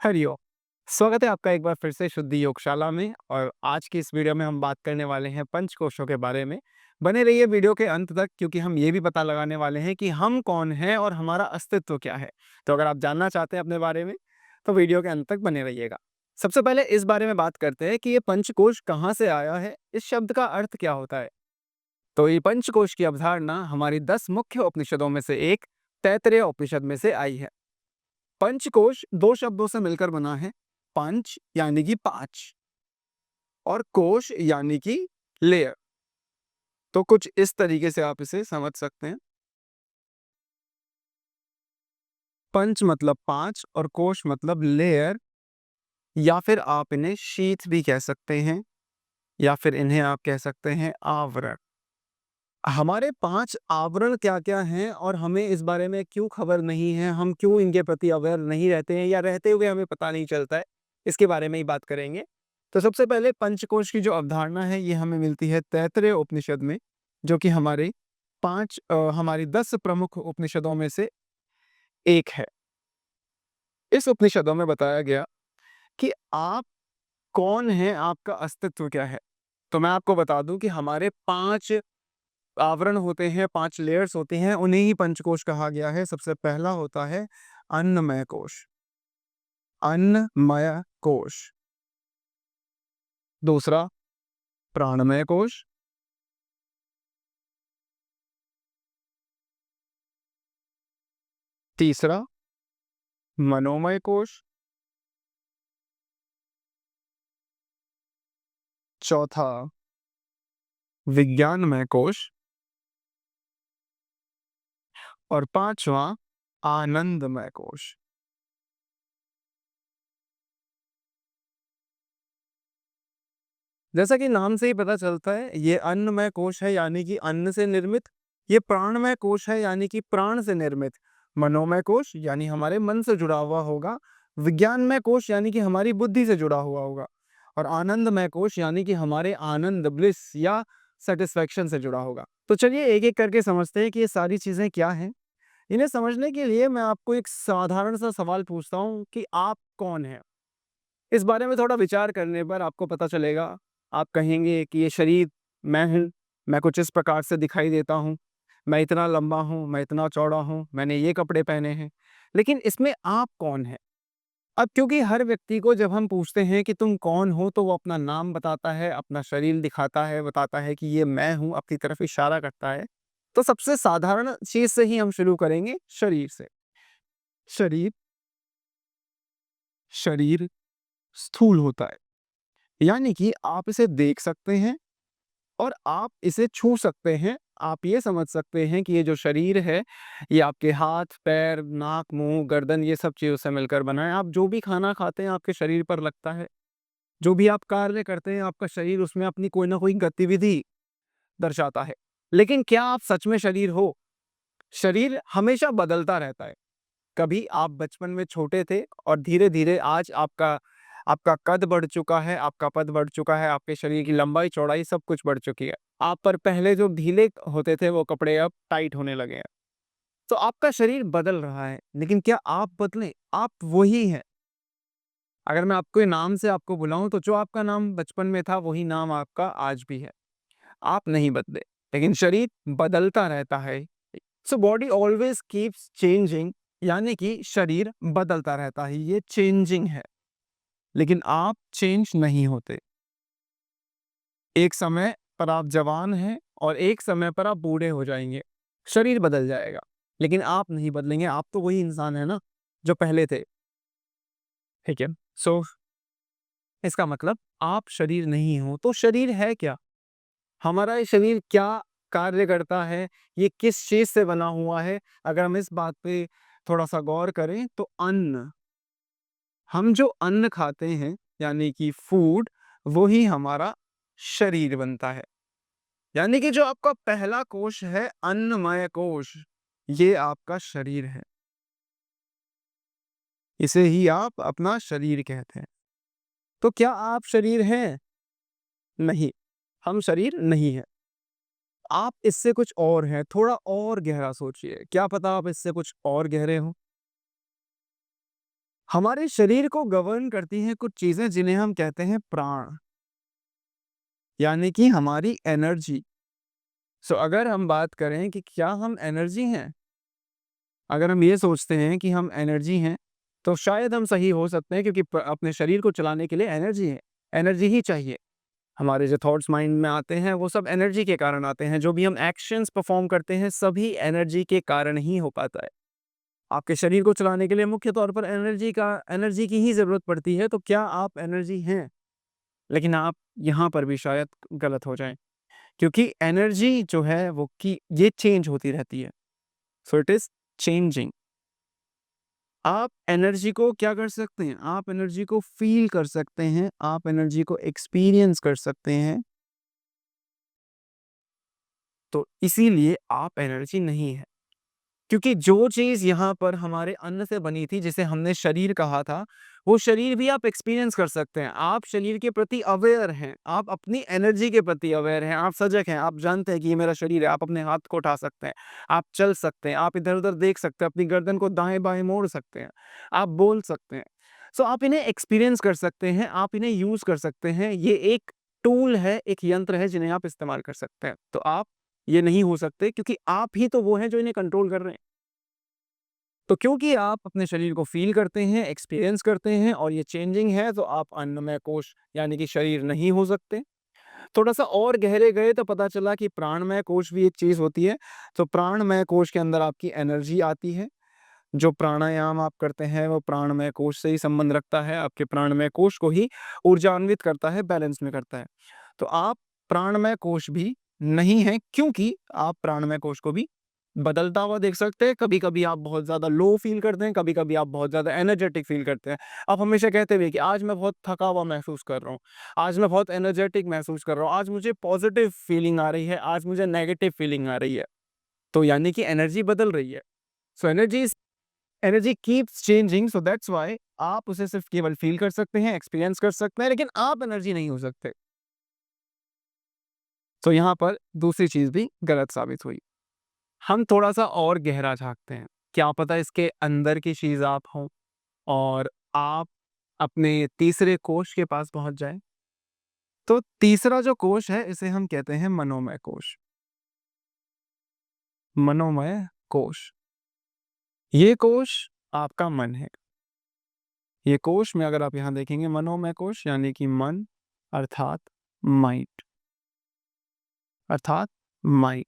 हरिओम। स्वागत है आपका एक बार फिर से शुद्धि योगशाला में। और आज की इस वीडियो में हम बात करने वाले हैं पंचकोशों के बारे में। बने रहिए वीडियो के अंत तक, क्योंकि हम ये भी पता लगाने वाले हैं कि हम कौन हैं और हमारा अस्तित्व क्या है। तो अगर आप जानना चाहते हैं अपने बारे में, तो वीडियो के अंत तक बने रहिएगा। सबसे पहले इस बारे में बात करते हैं कि ये पंचकोश कहाँ से आया है, इस शब्द का अर्थ क्या होता है। तो ये पंचकोश की अवधारणा हमारी 10 मुख्य उपनिषदों में से एक तैत्तरीय उपनिषद में से आई है। पंचकोश दो शब्दों से मिलकर बना है। पंच यानी कि पांच, और कोश यानी कि लेयर। तो कुछ इस तरीके से आप इसे समझ सकते हैं। पंच मतलब पांच और कोश मतलब लेयर, या फिर आप इन्हें शीथ भी कह सकते हैं, या फिर इन्हें आप कह सकते हैं आवरण। हमारे पांच आवरण क्या क्या हैं और हमें इस बारे में क्यों खबर नहीं है, हम क्यों इनके प्रति अवेयर नहीं रहते हैं, या रहते हुए हमें पता नहीं चलता है, इसके बारे में ही बात करेंगे। तो सबसे पहले पंचकोश की जो अवधारणा है ये हमें मिलती है तैत्तरीय उपनिषद में, जो कि हमारी 10 प्रमुख उपनिषदों में से एक है। इस उपनिषदों में बताया गया कि आप कौन हैं, आपका अस्तित्व क्या है। तो मैं आपको बता दूं कि हमारे 5 आवरण होते हैं, 5 लेयर्स होते हैं, उन्हें ही पंचकोश कहा गया है। सबसे पहला होता है अन्नमय कोश। अन्नमय कोश। दूसरा प्राणमय कोश। तीसरा मनोमय कोश। चौथा विज्ञानमय कोश। और पांचवा आनंदमय कोश। जैसा कि नाम से ही पता चलता है, ये अन्नमय कोश है यानी कि अन्न से निर्मित। ये प्राणमय कोश है यानी कि प्राण से निर्मित। मनोमय कोश यानी हमारे मन से जुड़ा हुआ होगा। विज्ञानमय कोश यानी कि हमारी बुद्धि से जुड़ा हुआ होगा। और आनंदमय कोश यानी कि हमारे आनंद, ब्लिस या सेटिस्फेक्शन से जुड़ा होगा। तो चलिए एक एक करके समझते हैं कि ये सारी चीजें क्या हैं। इन्हें समझने के लिए मैं आपको एक साधारण सा सवाल पूछता हूँ कि आप कौन हैं। इस बारे में थोड़ा विचार करने पर आपको पता चलेगा। आप कहेंगे कि ये शरीर मैं हूँ, मैं कुछ इस प्रकार से दिखाई देता हूँ, मैं इतना लंबा हूँ, मैं इतना चौड़ा हूँ, मैंने ये कपड़े पहने हैं। लेकिन इसमें आप कौन हैं? अब क्योंकि हर व्यक्ति को जब हम पूछते हैं कि तुम कौन हो, तो वो अपना नाम बताता है, अपना शरीर दिखाता है, बताता है कि ये मैं हूँ, अपनी तरफ इशारा करता है। तो सबसे साधारण चीज से ही हम शुरू करेंगे, शरीर से। शरीर शरीर स्थूल होता है, यानी कि आप इसे देख सकते हैं और आप इसे छू सकते हैं। आप ये समझ सकते हैं कि ये जो शरीर है, ये आपके हाथ, पैर, नाक, मुंह, गर्दन, ये सब चीज़ों से मिलकर बना है। आप जो भी खाना खाते हैं, आपके शरीर पर लगता है। जो भी आप कार्य करते हैं, आपका शरीर उसमें अपनी कोई ना कोई गतिविधि दर्शाता है। लेकिन क्या आप सच में शरीर हो? शरीर हमेशा बदलता रहता है। कभी आप बचपन में छोटे थे और धीरे-धीरे आज आपका आपका कद बढ़ चुका है, आपका पद बढ़ चुका है, आपके शरीर की लंबाई, चौड़ाई सब कुछ बढ़ चुकी है। आप पर पहले जो ढीले होते थे वो कपड़े अब टाइट होने लगे हैं। तो आपका शरीर बदल रहा है, लेकिन क्या आप बदले? आप वही हैं। अगर मैं आपके नाम से आपको बुलाऊँ, तो जो आपका नाम बचपन में था वही नाम आपका आज भी है। आप नहीं बदले, लेकिन शरीर बदलता रहता है। So body always keeps changing, यानी कि शरीर बदलता रहता है, ये चेंजिंग है। लेकिन आप चेंज नहीं होते। एक समय पर आप जवान हैं और एक समय पर आप बूढ़े हो जाएंगे। शरीर बदल जाएगा, लेकिन आप नहीं बदलेंगे। आप तो वही इंसान है ना, जो पहले थे। ठीक है। सो इसका मतलब आप शरीर नहीं हो। तो शरीर है क्या? हमारा ये शरीर क्या कार्य करता है? ये किस चीज से बना हुआ है? अगर हम इस बात पे थोड़ा सा गौर करें, तो अन्न, हम जो अन्न खाते हैं यानी कि फूड, वो ही हमारा शरीर बनता है। यानी कि जो आपका पहला कोश है, अन्नमय कोश, ये आपका शरीर है। इसे ही आप अपना शरीर कहते हैं। तो क्या आप शरीर हैं? नहीं, हम शरीर नहीं है। आप इससे कुछ और हैं। थोड़ा और गहरा सोचिए, क्या पता आप इससे कुछ और गहरे हो। हमारे शरीर को गवर्न करती हैं कुछ चीज़ें जिन्हें हम कहते हैं प्राण, यानी कि हमारी एनर्जी। सो अगर हम बात करें कि क्या हम एनर्जी हैं? अगर हम ये सोचते हैं कि हम एनर्जी हैं, तो शायद हम सही हो सकते हैं क्योंकि अपने शरीर को चलाने के लिए एनर्जी है, एनर्जी ही चाहिए। हमारे जो थॉट्स माइंड में आते हैं वो सब एनर्जी के कारण आते हैं, जो भी हम एक्शंस परफॉर्म करते हैं सभी एनर्जी के कारण ही हो पाता है। आपके शरीर को चलाने के लिए मुख्य तौर पर एनर्जी की ही ज़रूरत पड़ती है, तो क्या आप एनर्जी हैं? लेकिन आप यहाँ पर भी शायद गलत हो जाएँ, क्योंकि एनर्जी जो है वो कि ये चेंज होती रहती है। So it is changing. आप एनर्जी को क्या कर सकते हैं? आप एनर्जी को फ़ील कर सकते हैं, आप एनर्जी को एक्सपीरियंस कर सकते हैं, तो इसीलिए आप एनर्जी नहीं है। क्योंकि जो चीज़ यहाँ पर हमारे अन्न से बनी थी, जिसे हमने शरीर कहा था, वो शरीर भी आप एक्सपीरियंस कर सकते हैं। आप शरीर के प्रति अवेयर हैं, आप अपनी एनर्जी के प्रति अवेयर हैं, आप सजग हैं, आप जानते हैं कि ये मेरा शरीर है, आप अपने हाथ को उठा सकते हैं, आप चल सकते हैं, आप इधर-उधर देख सकते हैं, अपनी गर्दन को दाएँ-बाएँ मोड़ सकते हैं, आप बोल सकते हैं। सो आप इन्हें एक्सपीरियंस कर सकते हैं, आप इन्हें यूज़ कर सकते हैं। ये एक टूल है, एक यंत्र है जिन्हें आप इस्तेमाल कर सकते हैं। तो आप ये नहीं हो सकते क्योंकि आप ही तो वो हैं जो इन्हें कंट्रोल कर रहे हैं। तो क्योंकि आप अपने शरीर को फ़ील करते हैं, एक्सपीरियंस करते हैं और ये चेंजिंग है, तो आप अन्नमय कोश यानी कि शरीर नहीं हो सकते। थोड़ा-सा और गहरे गए तो पता चला कि प्राणमय कोश भी एक चीज़ होती है। तो प्राणमय कोश के अंदर आपकी एनर्जी आती है। जो प्राणायाम आप करते हैं, वो प्राणमय कोश से ही संबंध रखता है। आपके प्राणमय कोश को ही ऊर्जान्वित करता है, बैलेंस में करता है। तो आप प्राणमय कोश भी नहीं हैं, क्योंकि आप प्राणमय कोश को भी बदलता हुआ देख सकते हैं। कभी-कभी आप बहुत ज़्यादा लो फ़ील करते हैं, कभी-कभी आप बहुत ज़्यादा एनर्जेटिक फ़ील करते हैं। आप हमेशा कहते हुए कि आज मैं बहुत थका हुआ महसूस कर रहा हूँ, आज मैं बहुत एनर्जेटिक महसूस कर रहा हूँ, आज मुझे पॉज़िटिव फ़ीलिंग आ रही है, आज मुझे नेगेटिव फ़ीलिंग आ रही है। तो यानी कि एनर्जी बदल रही है। So energy keeps changing, so that's why आप उसे सिर्फ़ केवल फ़ील कर सकते हैं, एक्सपीरियंस कर सकते हैं, लेकिन आप एनर्जी नहीं हो सकते। तो यहाँ पर दूसरी चीज़ भी गलत साबित हुई। हम थोड़ा-सा और गहरा झाँकते हैं। क्या पता इसके अंदर की चीज़ आप हों और आप अपने तीसरे कोष के पास पहुँच जाएँ। तो तीसरा जो कोष है इसे हम कहते हैं मनोमय कोष। मनोमय कोष। ये कोष आपका मन है। ये कोष में अगर आप यहाँ देखेंगे मनोमय कोष यानी कि मन अर्थात माइंड अर्थात माइंड।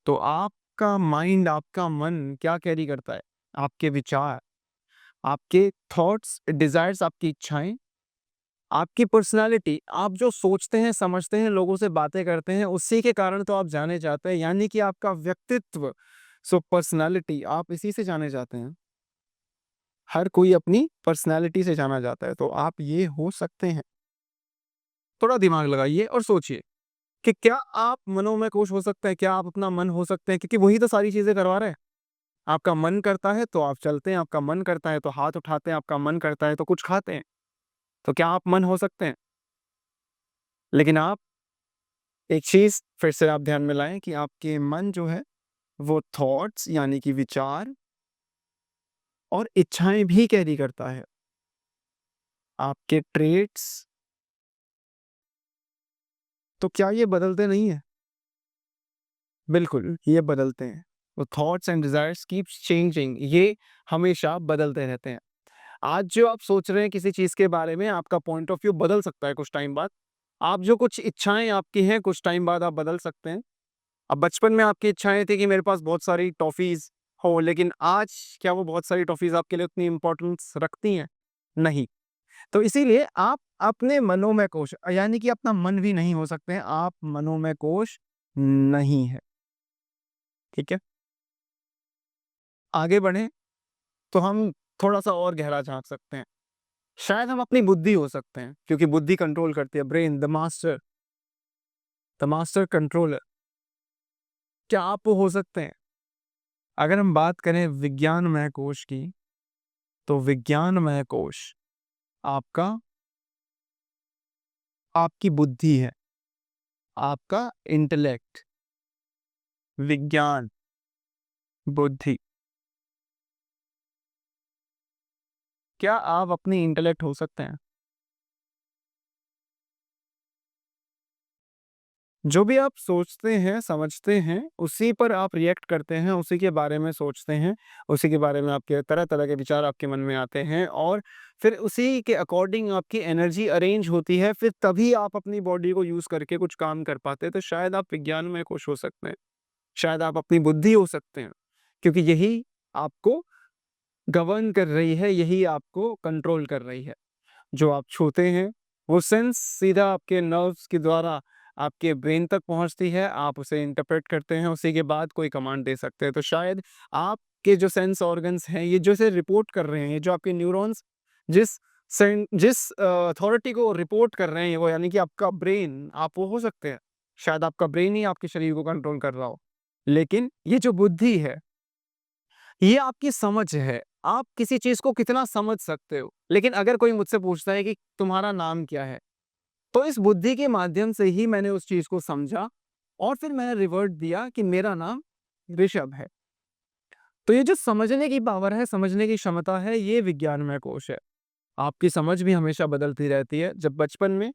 तो आपका माइंड, आपका मन क्या कैरी करता है? आपके विचार, आपके थॉट्स, डिज़ायर्स, आपकी इच्छाएँ, आपकी पर्सनैलिटी, आप जो सोचते हैं, समझते हैं, लोगों से बातें करते हैं, उसी के कारण तो आप जाने जाते हैं, यानी कि आपका व्यक्तित्व, सो पर्सनैलिटी आप इसी से जाने जाते हैं। हर कोई अपनी पर्सनैलिटी से जाना जाता है, तो आप ये हो सकते हैं। थोड़ा दिमाग लगाइए और सोचिए कि क्या आप मनोमय कोश हो सकते हैं? क्या आप अपना मन हो सकते हैं? क्योंकि वही तो सारी चीज़ें करवा रहा है। आपका मन करता है तो आप चलते हैं, आपका मन करता है तो हाथ उठाते हैं, आपका मन करता है तो कुछ खाते हैं। तो क्या आप मन हो सकते हैं? लेकिन आप एक चीज़ फिर से आप ध्यान में लाएँ कि आपके मन जो है, वो थॉट्स यानी कि विचार और इच्छाएँ भी कैरी करता है। आपके ट्रेट्स, तो क्या ये बदलते नहीं हैं? बिल्कुल, ये बदलते हैं। तो thoughts and desires keeps changing, ये हमेशा बदलते रहते हैं। आज जो आप सोच रहे हैं किसी चीज़ के बारे में, आपका पॉइंट ऑफ व्यू बदल सकता है कुछ टाइम बाद। आप जो कुछ इच्छाएँ आपकी हैं, कुछ टाइम बाद आप बदल सकते हैं। अब बचपन में आपकी इच्छाएँ थी कि मेरे पास बहुत सारी टॉफ़ीज़ हो, लेकिन आज क्या वो बहुत सारी टॉफ़ीज़ आपके लिए उतनी इम्पोर्टेंस रखती हैं? नहीं। तो इसीलिए आप अपने मनोमय कोश यानी कि अपना मन भी नहीं हो सकते हैं, आप मनोमय कोश नहीं हैं, ठीक है? आगे बढ़ें, तो हम थोड़ा-सा और गहरा झाँक सकते हैं। शायद हम अपनी बुद्धि हो सकते हैं, क्योंकि बुद्धि कंट्रोल करती है, ब्रेन, द मास्टर कंट्रोलर। क्या आप वो हो सकते हैं? अगर हम बात करें विज्ञानमय कोश की, तो विज्ञानमय कोश आपका आपकी बुद्धि है, आपका इंटेलेक्ट, विज्ञान, बुद्धि। क्या आप अपनी इंटेलेक्ट हो सकते हैं? जो भी आप सोचते हैं, समझते हैं, उसी पर आप रिएक्ट करते हैं, उसी के बारे में सोचते हैं, उसी के बारे में आपके तरह-तरह के विचार आपके मन में आते हैं और फिर उसी के अकॉर्डिंग आपकी एनर्जी अरेंज होती है, फिर तभी आप अपनी बॉडी को यूज़ करके कुछ काम कर पाते हैं। तो शायद आप विज्ञान में खुश हो सकते हैं, शायद आप अपनी बुद्धि हो सकते हैं, क्योंकि यही आपको गवर्न कर रही है, यही आपको कंट्रोल कर रही है। जो आप छूते हैं, वो सेंस सीधा आपके नर्व्स के द्वारा आपके ब्रेन तक पहुँचती है, आप उसे इंटरप्रेट करते हैं, उसी के बाद कोई कमांड दे सकते हैं। तो शायद आपके जो सेंस ऑर्गन्स हैं, ये जो इसे रिपोर्ट कर रहे हैं, ये जो आपके न्यूरॉन्स जिस अथॉरिटी को रिपोर्ट कर रहे हैं, वो यानी कि आपका ब्रेन, आप वो हो सकते हैं। शायद आपका ब्रेन ही आपके शरीर को कंट्रोल कर रहा हो। लेकिन ये जो बुद्धि है, ये आपकी समझ है। आप किसी चीज़ को कितना समझ सकते हो। लेकिन अगर कोई मुझसे पूछता है कि तुम्हारा नाम क्या है? तो इस बुद्धि के माध्यम से ही मैंने उस चीज़ को समझा और फिर मैंने रिवर्ट दिया कि मेरा नाम ऋषभ है। तो ये जो समझने की पावर है, समझने की क्षमता है, ये विज्ञानमय कोश है। आपकी समझ भी हमेशा बदलती रहती है। जब बचपन में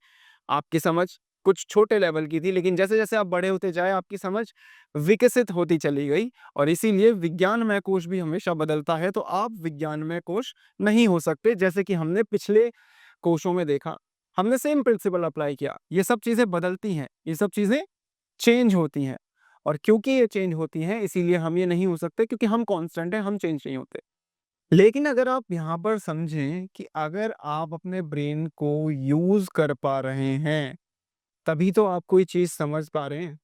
आपकी समझ कुछ छोटे लेवल की थी, लेकिन जैसे-जैसे आप बड़े होते जाए, आपकी समझ विकसित होती चली गई और इसीलिए विज्ञानमय कोश भी हमेशा बदलता है। तो आप विज्ञानमय कोश नहीं हो सकते, जैसे कि हमने पिछले कोशों में देखा। हमने सेम प्रिंसिपल अप्लाई किया। ये सब चीज़ें बदलती हैं, ये सब चीज़ें चेंज होती हैं और क्योंकि ये चेंज होती हैं, इसीलिए हम ये नहीं हो सकते क्योंकि हम कांस्टेंट हैं, हम चेंज नहीं होते। लेकिन अगर आप यहाँ पर समझें कि अगर आप अपने ब्रेन को यूज़ कर पा रहे हैं, तभी तो आप कोई चीज़ समझ पा रहे हैं।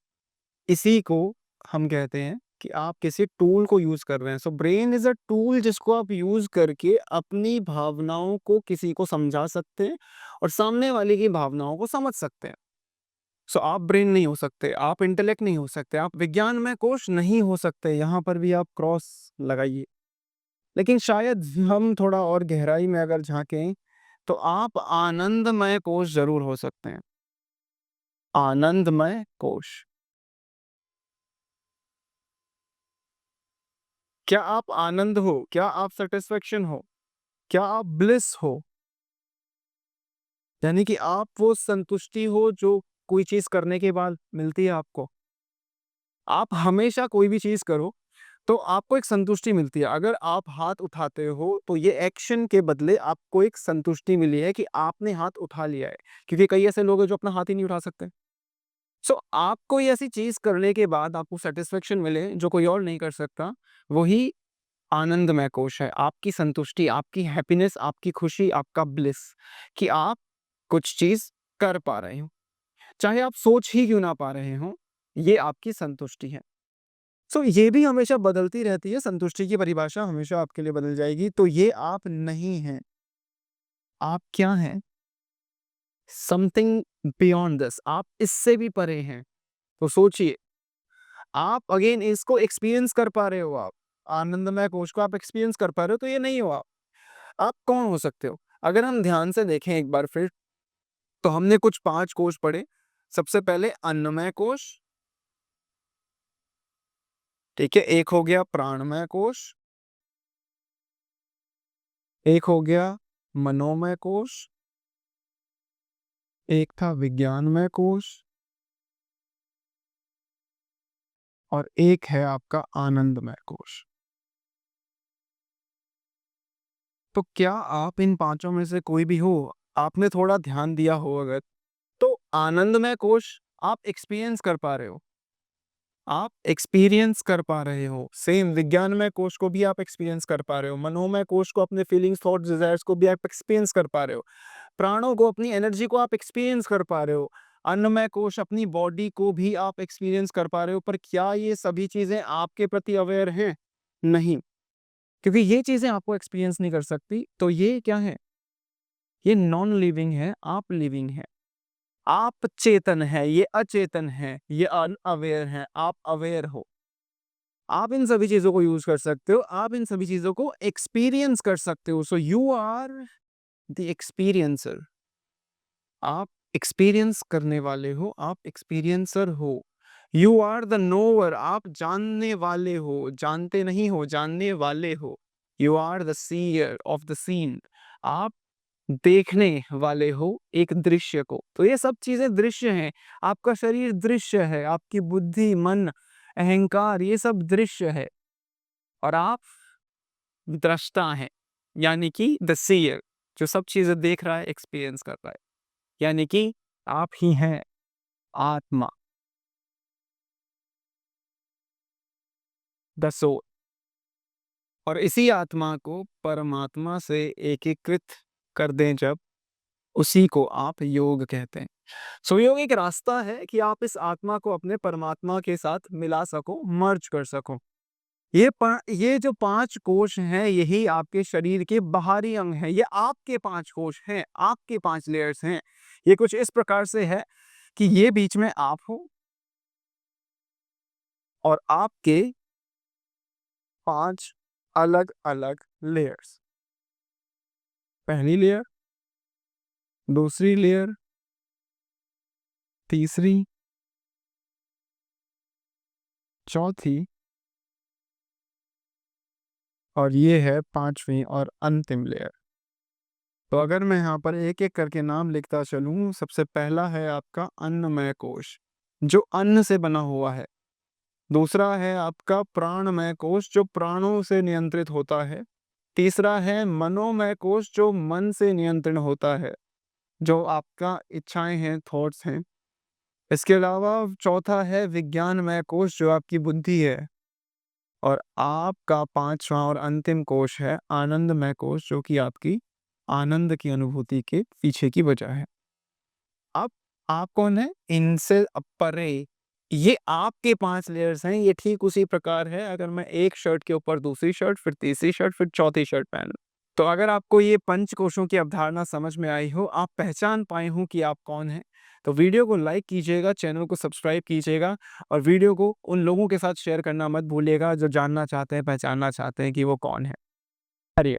इसी को हम कहते हैं कि आप किसी टूल को यूज़ कर रहे हैं। So brain is a tool जिसको आप यूज़ करके अपनी भावनाओं को किसी को समझा सकते हैं और सामने वाले की भावनाओं को समझ सकते हैं। सो आप ब्रेन नहीं हो सकते, आप इंटेलेक्ट नहीं हो सकते, आप विज्ञान में कोश नहीं हो सकते। यहाँ पर भी आप क्रॉस लगाइए। लेकिन शायद हम थोड़ा और गहराई में अगर झाँकें, तो आप आनंदमय कोश ज़रूर हो सकते हैं। आनंदमय कोश। क्या आप आनंद हो? क्या आप सैटिस्फैक्शन हो? क्या आप ब्लिस हो? यानी कि आप वो संतुष्टि हो जो कोई चीज़ करने के बाद मिलती है आपको। आप हमेशा कोई भी चीज़ करो, तो आपको एक संतुष्टि मिलती है। अगर आप हाथ उठाते हो, तो ये एक्शन के बदले आपको एक संतुष्टि मिली है कि आपने हाथ उठा लिया है। क्योंकि कई ऐसे लोग हैं जो अपना हाथ ही नहीं उठा सकते। सो आप कोई ऐसी चीज़ करने के बाद आपको सैटिस्फैक्शन मिले जो कोई और नहीं कर सकता, वही आनंदमय कोश है। आपकी संतुष्टि, आपकी हैप्पीनेस, आपकी खुशी, आपका ब्लिस कि आप कुछ चीज़ कर पा रहे हो। चाहे आप सोच ही क्यों ना पा रहे हों, ये आपकी संतुष्टि है। सो ये भी हमेशा बदलती रहती है, संतुष्टि की परिभाषा हमेशा आपके लिए बदल जाएगी। तो ये आप नहीं हैं, आप क्या हैं? समथिंग बियॉन्ड दिस, आप इससे भी परे हैं। तो सोचिए, आप अगेन इसको एक्सपीरियंस कर पा रहे हो आप। आनंदमय कोश को आप एक्सपीरियंस कर पा रहे हो, तो ये नहीं हो आप। आप कौन हो सकते हो? अगर हम ध्यान से देखें एक बार फिर, तो हमने कुछ 5 कोश पढ़े। सबसे पहले अन्नमय कोश, ठीक है? एक हो गया प्राणमय कोश, एक हो गया मनोमय कोश, एक था विज्ञानमय कोश और एक है आपका आनंदमय कोश। तो क्या आप इन पाँचों में से कोई भी हो? आपने थोड़ा ध्यान दिया हो अगर, तो आनंदमय कोश आप एक्सपीरियंस कर पा रहे हो। आप एक्सपीरियंस कर पा रहे हो। सेम विज्ञानमय कोश को भी आप एक्सपीरियंस कर पा रहे हो। मनोमय कोश को अपने फीलिंग्स, थॉट्स, डिज़ायर्स को भी आप एक्सपीरियंस कर पा रहे हो। प्राणों को, अपनी एनर्जी को आप एक्सपीरियंस कर पा रहे हो। अन्नमय कोश, अपनी बॉडी को भी आप एक्सपीरियंस कर पा रहे हो। पर क्या ये सभी चीज़ें आपके प्रति अवेयर हैं? नहीं, क्योंकि ये चीज़ें आपको एक्सपीरियंस नहीं कर सकती। तो ये क्या है? ये नॉन लिविंग है, आप लिविंग हैं। आप चेतन हैं, ये अचेतन है, ये अनअवेयर हैं, आप अवेयर हो। आप इन सभी चीज़ों को यूज़ कर सकते हो, आप इन सभी चीज़ों को एक्सपीरियंस कर सकते हो। So you are the experiencer. आप एक्सपीरियंस करने वाले हो, आप एक्सपीरियंसर हो। यू आर द नोवर, आप जानने वाले हो, जानते नहीं हो, जानने वाले हो। You are the seer of the scene. आप देखने वाले हो एक दृश्य को। तो ये सब चीज़ें दृश्य हैं। आपका शरीर दृश्य है, आपकी बुद्धि, मन, अहंकार ये सब दृश्य है और आप दृष्टा हैं, यानी कि द सीयर जो सब चीज़ें देख रहा है, एक्सपीरियंस कर रहा है। यानी कि आप ही हैं आत्मा, द सोल। और इसी आत्मा को परमात्मा से एकीकृत कर दें जब, उसी को आप योग कहते हैं। सो योग एक रास्ता है कि आप इस आत्मा को अपने परमात्मा के साथ मिला सको, मर्ज कर सको। ये जो 5 कोश हैं, यही आपके शरीर के बाहरी अंग हैं। ये आपके 5 कोश हैं, आपके 5 लेयर्स हैं। ये कुछ इस प्रकार से है कि ये बीच में आप हो और आपके 5 अलग-अलग लेयर्स। पहली लेयर, दूसरी लेयर, तीसरी, चौथी और ये है 5वीं और अंतिम लेयर। तो अगर मैं यहाँ पर एक-एक करके नाम लिखता चलूँ, सबसे पहला है आपका अन्नमय कोश, जो अन्न से बना हुआ है। दूसरा है आपका प्राणमय कोश, जो प्राणों से नियंत्रित होता है। तीसरा है मनोमय कोश, जो मन से नियंत्रण होता है, जो आपका इच्छाएँ हैं, थॉट्स हैं। इसके अलावा चौथा है विज्ञानमय कोश, जो आपकी बुद्धि है। और आपका 5वां और अंतिम कोश है आनंदमय कोश, जो कि आपकी आनंद की अनुभूति के पीछे की वजह है। अब आप कौन है? इनसे परे ये आपके 5 लेयर्स हैं। ये ठीक उसी प्रकार है अगर मैं एक शर्ट के ऊपर दूसरी शर्ट, फिर तीसरी शर्ट, फिर चौथी शर्ट पहनूँ। तो अगर आपको ये पंचकोशों की अवधारणा समझ में आई हो, आप पहचान पाए हों कि आप कौन हैं, तो वीडियो को लाइक कीजिएगा, चैनल को सब्सक्राइब कीजिएगा और वीडियो को उन लोगों के साथ शेयर करना मत भूलिएगा जो जानना चाहते हैं, पहचानना चाहते हैं कि वो कौन है। हरिये